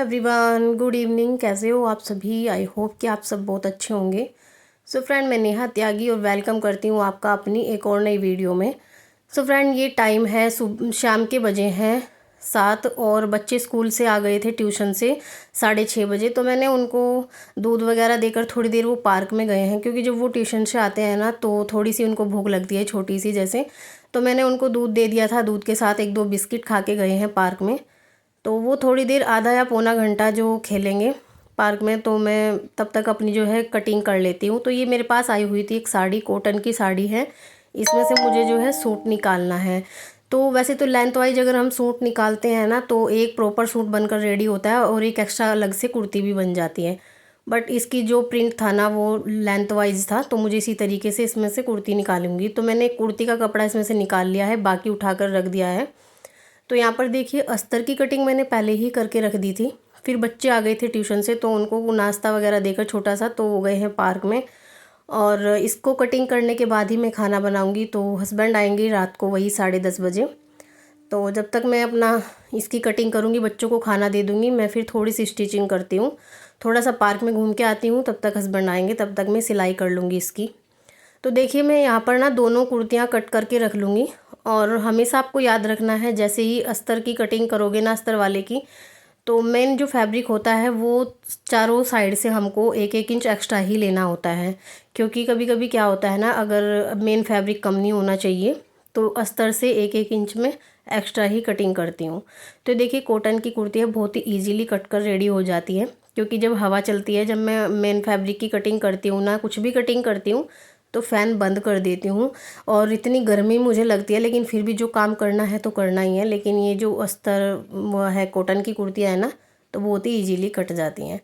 Everyone, good evening. कैसे हो आप सभी? आई होप कि आप सब बहुत अच्छे होंगे। सो फ्रेंड, मैं नेहा त्यागी और वेलकम करती हूँ आपका अपनी एक और नई वीडियो में। सो फ्रेंड, ये टाइम है शाम के बजे हैं 7 और बच्चे स्कूल से आ गए थे ट्यूशन से 6:30 बजे। तो मैंने उनको दूध वगैरह देकर थोड़ी देर वो पार्क में गए हैं, क्योंकि जब वो ट्यूशन से आते हैं ना तो थोड़ी सी उनको भूख लगती है, छोटी सी जैसे। तो मैंने उनको दूध दे दिया था, दूध के साथ 1-2 बिस्किट खा के गए हैं पार्क में। तो वो थोड़ी देर आधा या पौना घंटा जो खेलेंगे पार्क में, तो मैं तब तक अपनी जो है कटिंग कर लेती हूँ। तो ये मेरे पास आई हुई थी एक साड़ी, कॉटन की साड़ी है। इसमें से मुझे जो है सूट निकालना है। तो वैसे तो लेंथ वाइज अगर हम सूट निकालते हैं ना तो एक प्रॉपर सूट बनकर रेडी होता है और एक एक्स्ट्रा अलग से कुर्ती भी बन जाती है। बट इसकी जो प्रिंट था ना वो लेंथ वाइज था, तो मुझे इसी तरीके से इसमें से कुर्ती निकालूंगी। तो मैंने कुर्ती का कपड़ा इसमें से निकाल लिया है, बाकी उठाकर रख दिया है। तो यहाँ पर देखिए, अस्तर की कटिंग मैंने पहले ही करके रख दी थी। फिर बच्चे आ गए थे ट्यूशन से, तो उनको नाश्ता वगैरह देकर छोटा सा, तो वो गए हैं पार्क में। और इसको कटिंग करने के बाद ही मैं खाना बनाऊंगी। तो हस्बैंड आएंगे रात को वही 10:30 बजे। तो जब तक मैं अपना इसकी कटिंग करूंगी, बच्चों को खाना दे दूंगी, मैं फिर थोड़ी सी स्टिचिंग करती हूँ। थोड़ा सा पार्क में घूम के आती हूँ, तब तक हस्बैंड आएंगे, तब तक मैं सिलाई कर लूँगी इसकी। तो देखिए, मैं यहाँ पर ना दोनों कुर्तियाँ कट करके रख लूँगी। और हमेशा आपको याद रखना है, जैसे ही अस्तर की कटिंग करोगे ना, अस्तर वाले की, तो मेन जो फैब्रिक होता है वो चारों साइड से हमको 1-1 इंच एक्स्ट्रा ही लेना होता है। क्योंकि कभी कभी क्या होता है ना, अगर मेन फैब्रिक कम नहीं होना चाहिए, तो अस्तर से 1-1 इंच में एक्स्ट्रा ही कटिंग करती हूँ। तो देखिए, कॉटन की कुर्तियाँ बहुत ही ईजीली कट कर रेडी हो जाती है। क्योंकि जब हवा चलती है, जब मैं मेन फैब्रिक की कटिंग करती हूँ ना, कुछ भी कटिंग करती हूँ, तो फ़ैन बंद कर देती हूँ। और इतनी गर्मी मुझे लगती है, लेकिन फिर भी जो काम करना है तो करना ही है। लेकिन ये जो अस्तर वो है, कॉटन की कुर्तियाँ है ना, तो बहुत ही इजीली कट जाती हैं।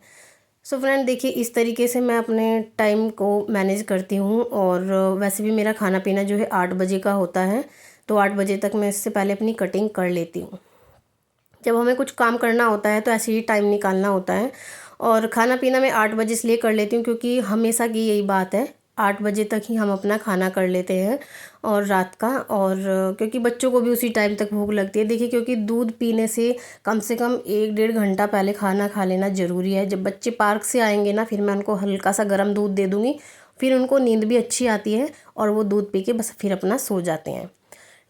सो फ्रेंड देखिए, इस तरीके से मैं अपने टाइम को मैनेज करती हूँ। और वैसे भी मेरा खाना पीना जो है 8 बजे का होता है, तो 8 बजे तक मैं इससे पहले अपनी कटिंग कर लेती हूँ। जब हमें कुछ काम करना होता है तो ऐसे ही टाइम निकालना होता है। और खाना पीना मैं 8 बजे इसलिए कर लेती हूँ क्योंकि हमेशा की यही बात है, 8 बजे तक ही हम अपना खाना कर लेते हैं और रात का। और क्योंकि बच्चों को भी उसी टाइम तक भूख लगती है। देखिए, क्योंकि दूध पीने से कम 1-1.5 घंटा पहले खाना खा लेना ज़रूरी है। जब बच्चे पार्क से आएंगे ना, फिर मैं उनको हल्का सा गर्म दूध दे दूँगी। फिर उनको नींद भी अच्छी आती है और वो दूध पी के बस फिर अपना सो जाते हैं।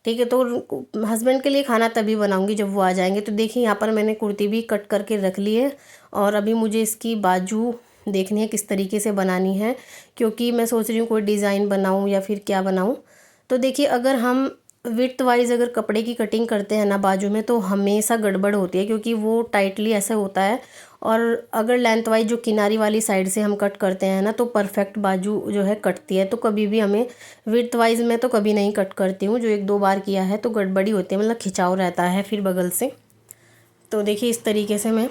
ठीक है, तो हस्बैंड के लिए खाना तभी बनाऊंगी जब वो आ जाएंगे। तो देखिए, यहाँ पर मैंने कुर्ती भी कट करके रख ली है। और अभी मुझे इसकी बाजू देखनी है किस तरीके से बनानी है, क्योंकि मैं सोच रही हूँ कोई डिज़ाइन बनाऊँ या फिर क्या बनाऊँ। तो देखिए, अगर हम विड्थ वाइज अगर कपड़े की कटिंग करते हैं ना बाजू में, तो हमेशा गड़बड़ होती है, क्योंकि वो टाइटली ऐसा होता है। और अगर लेंथ वाइज जो किनारी वाली साइड से हम कट करते हैं ना, तो परफेक्ट बाजू जो है कटती है। तो कभी भी हमें विड्थ वाइज मैं तो कभी नहीं कट करती हूँ, जो 1-2 बार किया है तो गड़बड़ी होती है, मतलब खिंचाव रहता है फिर बगल से। तो देखिए, इस तरीके से मैं,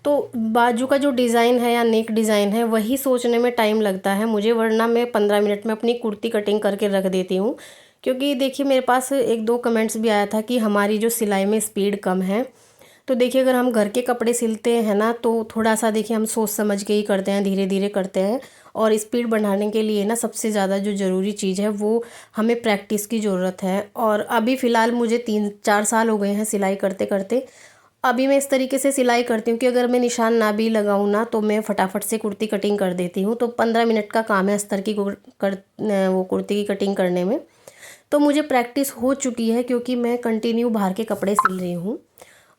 तो बाजू का जो डिज़ाइन है या नेक डिज़ाइन है वही सोचने में टाइम लगता है मुझे, वरना मैं 15 मिनट में अपनी कुर्ती कटिंग करके रख देती हूँ। क्योंकि देखिए, मेरे पास 1-2 कमेंट्स भी आया था कि हमारी जो सिलाई में स्पीड कम है। तो देखिए, अगर हम घर के कपड़े सिलते हैं ना, तो थोड़ा सा देखिए हम सोच समझ के ही करते हैं, धीरे धीरे करते हैं। और स्पीड बढ़ाने के लिए ना सबसे ज़्यादा जो ज़रूरी चीज़ है वो हमें प्रैक्टिस की ज़रूरत है। और अभी फ़िलहाल मुझे 3-4 साल हो गए हैं सिलाई करते करते। अभी मैं इस तरीके से सिलाई करती हूँ कि अगर मैं निशान ना भी लगाऊँ ना, तो मैं फटाफट से कुर्ती कटिंग कर देती हूँ। तो 15 मिनट का काम है अस्तर की वो कुर्ती की कटिंग करने में। तो मुझे प्रैक्टिस हो चुकी है, क्योंकि मैं कंटिन्यू बाहर के कपड़े सिल रही हूँ।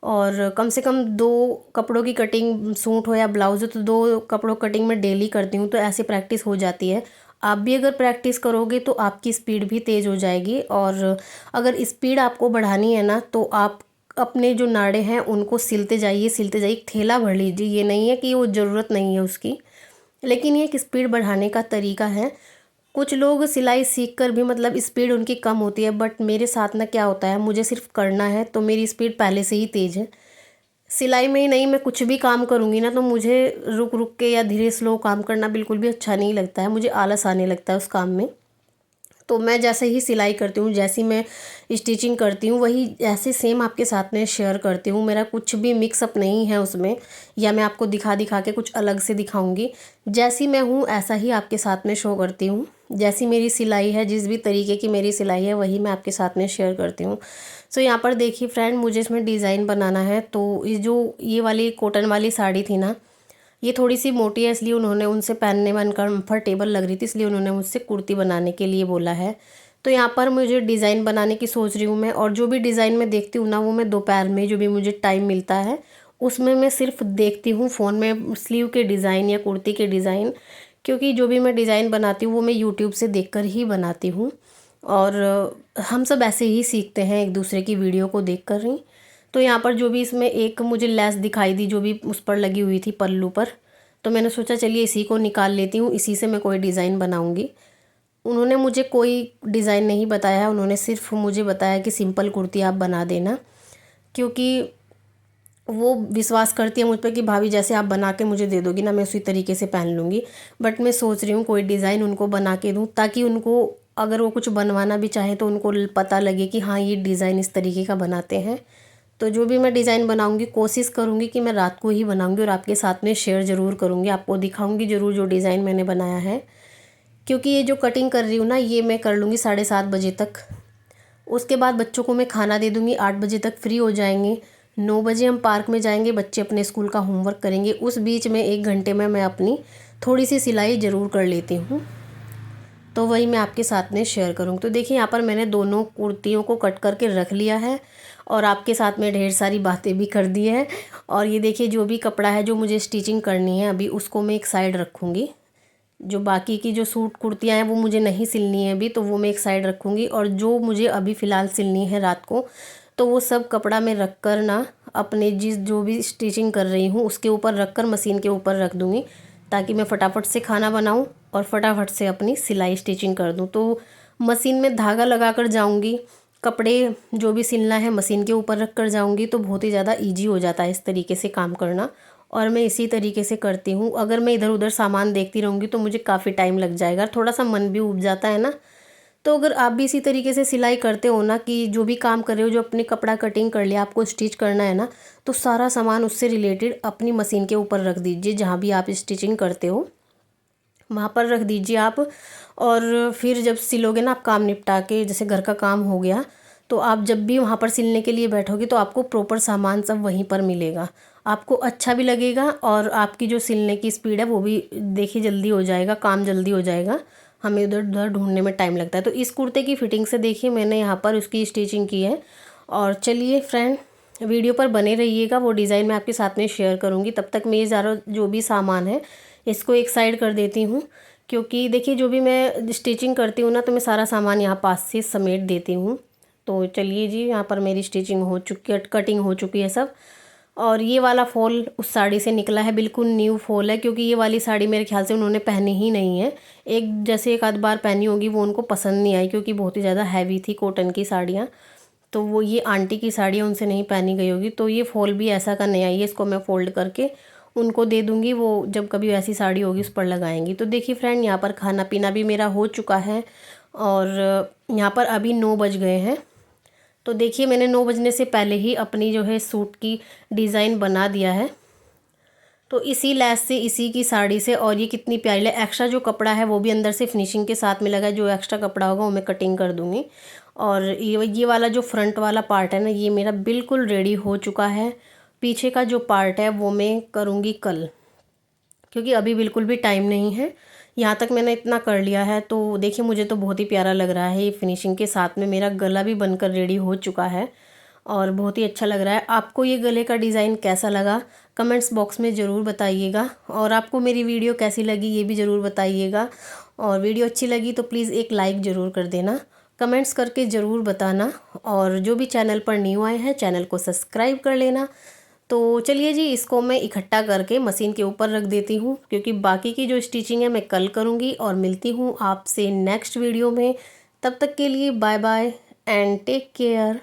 और कम से कम 2 कपड़ों की कटिंग, सूट हो या ब्लाउज हो, तो 2 कपड़ों कटिंग मैं डेली करती हूँ। तो ऐसे प्रैक्टिस हो जाती है। आप भी अगर प्रैक्टिस करोगे तो आपकी स्पीड भी तेज़ हो जाएगी। और अगर स्पीड आपको बढ़ानी है ना, तो आप अपने जो नाड़े हैं उनको सिलते जाइए, सिलते जाइए, थैला भर लीजिए। ये नहीं है कि वो ज़रूरत नहीं है उसकी, लेकिन ये एक स्पीड बढ़ाने का तरीका है। कुछ लोग सिलाई सीख कर भी मतलब स्पीड उनकी कम होती है, बट मेरे साथ ना क्या होता है, मुझे सिर्फ करना है तो मेरी स्पीड पहले से ही तेज़ है। सिलाई में ही नहीं, मैं कुछ भी काम करूँगी ना, तो मुझे रुक रुक के या धीरे स्लो काम करना बिल्कुल भी अच्छा नहीं लगता है। मुझे आलस आने लगता है उस काम में। तो मैं जैसे ही सिलाई करती हूँ, जैसी मैं स्टिचिंग करती हूँ, वही ऐसे सेम आपके साथ में शेयर करती हूँ। मेरा कुछ भी मिक्सअप नहीं है उसमें, या मैं आपको दिखा दिखा के कुछ अलग से दिखाऊंगी। जैसी मैं हूँ ऐसा ही आपके साथ में शो करती हूँ। जैसी मेरी सिलाई है, जिस भी तरीके की मेरी सिलाई है वही मैं आपके साथ में शेयर करती हूँ। सो यहाँ पर देखिए फ्रेंड, मुझे इसमें डिज़ाइन बनाना है। तो ये वाली कॉटन वाली साड़ी थी ना, ये थोड़ी सी मोटी है, इसलिए उन्होंने उनसे पहनने में अनकम्फर्टेबल लग रही थी, इसलिए उन्होंने मुझसे कुर्ती बनाने के लिए बोला है। तो यहाँ पर मुझे डिज़ाइन बनाने की सोच रही हूँ मैं, और जो भी डिज़ाइन मैं देखती हूँ ना, वो मैं दोपहर में जो भी मुझे टाइम मिलता है उसमें मैं सिर्फ देखती हूँ फ़ोन में स्लीव के डिज़ाइन या कुर्ती के डिज़ाइन, क्योंकि जो भी मैं डिज़ाइन बनाती हूँ वो मैं यूट्यूब से देखकर ही बनाती हूँ। और हम सब ऐसे ही सीखते हैं एक दूसरे की वीडियो को देख कर ही। तो यहाँ पर जो भी इसमें एक मुझे लेस दिखाई दी जो भी उस पर लगी हुई थी पल्लू पर, तो मैंने सोचा चलिए इसी को निकाल लेती हूँ, इसी से मैं कोई डिज़ाइन बनाऊँगी। उन्होंने मुझे कोई डिज़ाइन नहीं बताया, उन्होंने सिर्फ मुझे बताया कि सिंपल कुर्ती आप बना देना, क्योंकि वो विश्वास करती है मुझ पर कि भाभी जैसे आप बना के मुझे दे दोगी ना, मैं उसी तरीके से पहन लूँगी। बट मैं सोच रही हूँ कोई डिज़ाइन उनको बना के दूँ, ताकि उनको अगर वो कुछ बनवाना भी चाहे तो उनको पता लगे कि हाँ ये डिज़ाइन इस तरीके का बनाते हैं। तो जो भी मैं डिज़ाइन बनाऊँगी कोशिश करूँगी कि मैं रात को ही बनाऊँगी और आपके साथ में शेयर ज़रूर करूँगी, आपको दिखाऊँगी ज़रूर जो डिज़ाइन मैंने बनाया है। क्योंकि ये जो कटिंग कर रही हूँ ना, ये मैं कर लूँगी 7:30 बजे तक। उसके बाद बच्चों को मैं खाना दे दूँगी, 8 बजे तक फ्री हो जाएंगे। 9 बजे हम पार्क में जाएंगे, बच्चे अपने स्कूल का होमवर्क करेंगे। उस बीच में 1 घंटे में मैं अपनी थोड़ी सी सिलाई ज़रूर कर लेती हूँ, तो वही मैं आपके साथ में शेयर करूँ। तो देखिए यहाँ पर मैंने दोनों कुर्तियों को कट करके रख लिया है और आपके साथ में ढेर सारी बातें भी कर दी है। और ये देखिए जो भी कपड़ा है जो मुझे स्टिचिंग करनी है अभी, उसको मैं एक साइड रखूँगी। जो बाकी की जो सूट कुर्तियाँ हैं वो मुझे नहीं सिलनी है अभी, तो वो मैं एक साइड रखूँगी। और जो मुझे अभी फ़िलहाल सिलनी है रात को, तो वो सब कपड़ा मैं रख कर ना अपने जो भी स्टिचिंग कर रही हूँ उसके ऊपर रख कर मशीन के ऊपर रख दूँगी, ताकि मैं फटाफट से खाना बनाऊँ और फटाफट से अपनी सिलाई स्टिचिंग कर दूँ। तो मशीन में धागा लगा कर जाऊँगी, कपड़े जो भी सिलना है मशीन के ऊपर रख कर जाऊँगी, तो बहुत ही ज़्यादा ईजी हो जाता है इस तरीके से काम करना। और मैं इसी तरीके से करती हूँ। अगर मैं इधर उधर सामान देखती रहूँगी तो मुझे काफ़ी टाइम लग जाएगा, थोड़ा सा मन भी ऊब जाता है ना। तो अगर आप भी इसी तरीके से सिलाई करते हो ना, कि जो भी काम कर रहे हो, जो अपनी कपड़ा कटिंग कर लिया, आपको स्टिच करना है ना, तो सारा सामान उससे रिलेटेड अपनी मशीन के ऊपर रख दीजिए, जहाँ भी आप स्टिचिंग करते हो वहाँ पर रख दीजिए आप। और फिर जब सिलोगे ना आप काम निपटा के, जैसे घर का काम हो गया, तो आप जब भी वहाँ पर सिलने के लिए बैठोगे तो आपको प्रॉपर सामान सब वहीं पर मिलेगा, आपको अच्छा भी लगेगा और आपकी जो सिलने की स्पीड है वो भी देखिए जल्दी हो जाएगा, काम जल्दी हो जाएगा। हमें उधर उधर ढूंढने में टाइम लगता है। तो इस कुर्ते की फिटिंग से देखिए मैंने यहाँ पर उसकी स्टिचिंग की है। और चलिए फ्रेंड, वीडियो पर बने रहिएगा, वो डिज़ाइन मैं आपके साथ में शेयर करूँगी। तब तक मैं ये ज़्यादा जो भी सामान है इसको एक साइड कर देती हूँ, क्योंकि देखिए जो भी मैं स्टिचिंग करती हूँ ना, तो मैं सारा सामान यहाँ पास से समेट देती हूँ। तो चलिए जी, यहाँ पर मेरी स्टिचिंग हो चुकी है, कटिंग हो चुकी है सब। और ये वाला फॉल उस साड़ी से निकला है, बिल्कुल न्यू फॉल है, क्योंकि ये वाली साड़ी मेरे ख्याल से उन्होंने पहनी ही नहीं है। एक आध बार पहनी होगी, वो उनको पसंद नहीं आई, क्योंकि बहुत ही ज़्यादा हैवी थी कॉटन की साड़ियाँ। तो वो ये आंटी की साड़ी है, उनसे नहीं पहनी गई होगी। तो ये फॉल भी ऐसा का नहीं आई है, इसको मैं फ़ोल्ड करके उनको दे दूँगी, वो जब कभी ऐसी साड़ी होगी उस पर लगाएंगी। तो देखिए फ्रेंड, यहाँ पर खाना पीना भी मेरा हो चुका है और यहाँ पर अभी 9 बज गए हैं। तो देखिए मैंने 9 बजने से पहले ही अपनी जो है सूट की डिज़ाइन बना दिया है। तो इसी लेस से, इसी की साड़ी से, और ये कितनी प्यारी है। एक्स्ट्रा जो कपड़ा है वो भी अंदर से फिनिशिंग के साथ में लगा है, जो एक्स्ट्रा कपड़ा होगा वो मैं कटिंग कर दूँगी। और ये वाला जो फ्रंट वाला पार्ट है ना, ये मेरा बिल्कुल रेडी हो चुका है। पीछे का जो पार्ट है वो मैं करूँगी कल, क्योंकि अभी बिल्कुल भी टाइम नहीं है। यहाँ तक मैंने इतना कर लिया है। तो देखिए मुझे तो बहुत ही प्यारा लग रहा है, ये फिनिशिंग के साथ में मेरा गला भी बनकर रेडी हो चुका है और बहुत ही अच्छा लग रहा है। आपको ये गले का डिज़ाइन कैसा लगा कमेंट्स बॉक्स में ज़रूर बताइएगा, और आपको मेरी वीडियो कैसी लगी ये भी ज़रूर बताइएगा। और वीडियो अच्छी लगी तो प्लीज़ एक लाइक ज़रूर कर देना, कमेंट्स करके ज़रूर बताना। और जो भी चैनल पर न्यू आए हैं चैनल को सब्सक्राइब कर लेना। तो चलिए जी, इसको मैं इकट्ठा करके मशीन के ऊपर रख देती हूँ, क्योंकि बाकी की जो स्टिचिंग है मैं कल करूँगी। और मिलती हूँ आपसे नेक्स्ट वीडियो में, तब तक के लिए bye bye and take care.